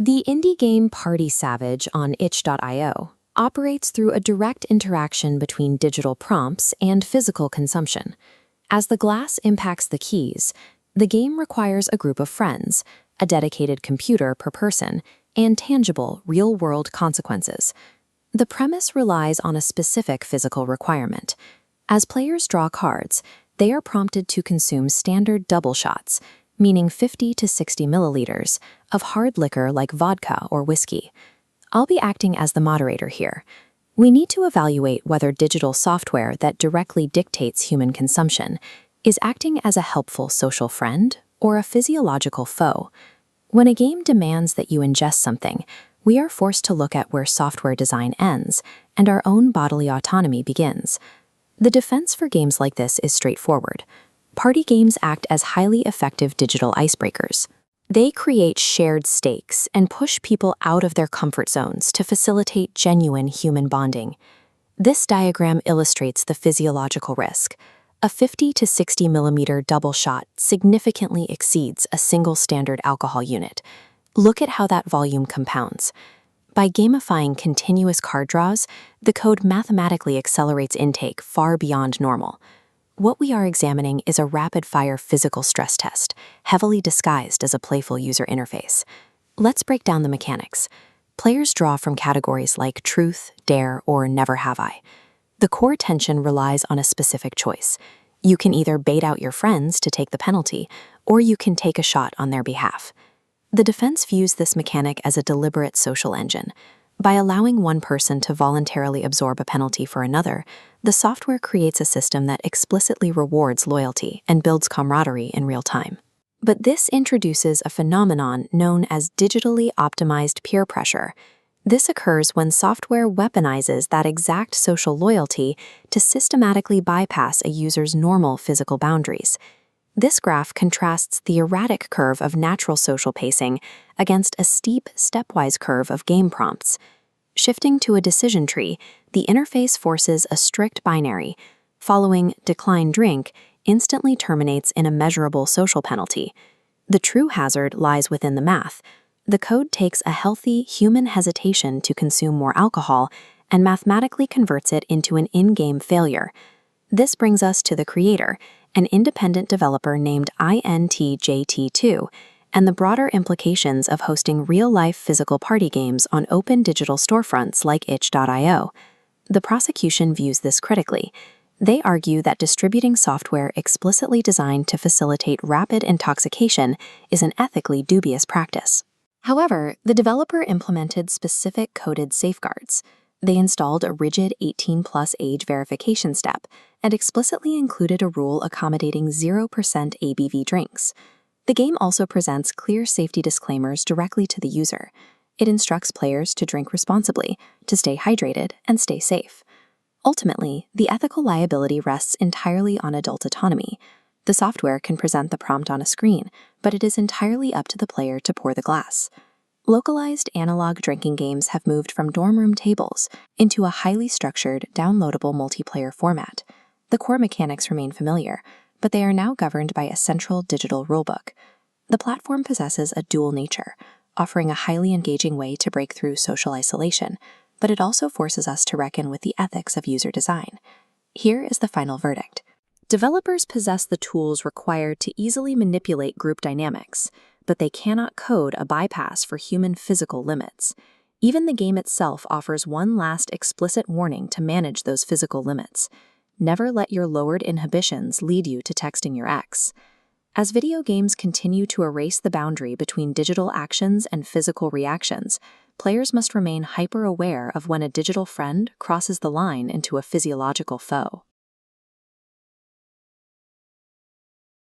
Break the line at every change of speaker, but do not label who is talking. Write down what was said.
The indie game Party Savage on itch.io operates through a direct interaction between digital prompts and physical consumption. As the glass impacts the keys, the game requires a group of friends, a dedicated computer per person, and tangible, real-world consequences. The premise relies on a specific physical requirement. As players draw cards, they are prompted to consume standard double shots, meaning 50 to 60 milliliters, of hard liquor like vodka or whiskey. I'll be acting as the moderator here. We need to evaluate whether digital software that directly dictates human consumption is acting as a helpful social friend or a physiological foe. When a game demands that you ingest something, we are forced to look at where software design ends and our own bodily autonomy begins. The defense for games like this is straightforward. Party games act as highly effective digital icebreakers. They create shared stakes and push people out of their comfort zones to facilitate genuine human bonding. This diagram illustrates the physiological risk. A 50 to 60 millimeter double shot significantly exceeds a single standard alcohol unit. Look at how that volume compounds. By gamifying continuous card draws, the code mathematically accelerates intake far beyond normal. What we are examining is a rapid-fire physical stress test, heavily disguised as a playful user interface. Let's break down the mechanics. Players draw from categories like truth, dare, or never have I. The core tension relies on a specific choice. You can either bait out your friends to take the penalty, or you can take a shot on their behalf. The defense views this mechanic as a deliberate social engine. By allowing one person to voluntarily absorb a penalty for another, the software creates a system that explicitly rewards loyalty and builds camaraderie in real time. But this introduces a phenomenon known as digitally optimized peer pressure. This occurs when software weaponizes that exact social loyalty to systematically bypass a user's normal physical boundaries. This graph contrasts the erratic curve of natural social pacing against a steep, stepwise curve of game prompts. Shifting to a decision tree, the interface forces a strict binary. Following decline drink instantly terminates in a measurable social penalty. The true hazard lies within the math. The code takes a healthy human hesitation to consume more alcohol and mathematically converts it into an in-game failure. This brings us to the creator, an independent developer named INTJT2, and the broader implications of hosting real-life physical party games on open digital storefronts like itch.io. The prosecution views this critically. They argue that distributing software explicitly designed to facilitate rapid intoxication is an ethically dubious practice. However, the developer implemented specific coded safeguards. They installed a rigid 18-plus age verification step and explicitly included a rule accommodating 0% ABV drinks. The game also presents clear safety disclaimers directly to the user. It instructs players to drink responsibly, to stay hydrated, and stay safe. Ultimately, the ethical liability rests entirely on adult autonomy. The software can present the prompt on a screen, but it is entirely up to the player to pour the glass. Localized analog drinking games have moved from dorm room tables into a highly structured, downloadable multiplayer format. The core mechanics remain familiar, but they are now governed by a central digital rulebook. The platform possesses a dual nature, offering a highly engaging way to break through social isolation, but it also forces us to reckon with the ethics of user design. Here is the final verdict. Developers possess the tools required to easily manipulate group dynamics, but they cannot code a bypass for human physical limits. Even the game itself offers one last explicit warning to manage those physical limits. Never let your lowered inhibitions lead you to texting your ex. As video games continue to erase the boundary between digital actions and physical reactions, players must remain hyper-aware of when a digital friend crosses the line into a physiological foe.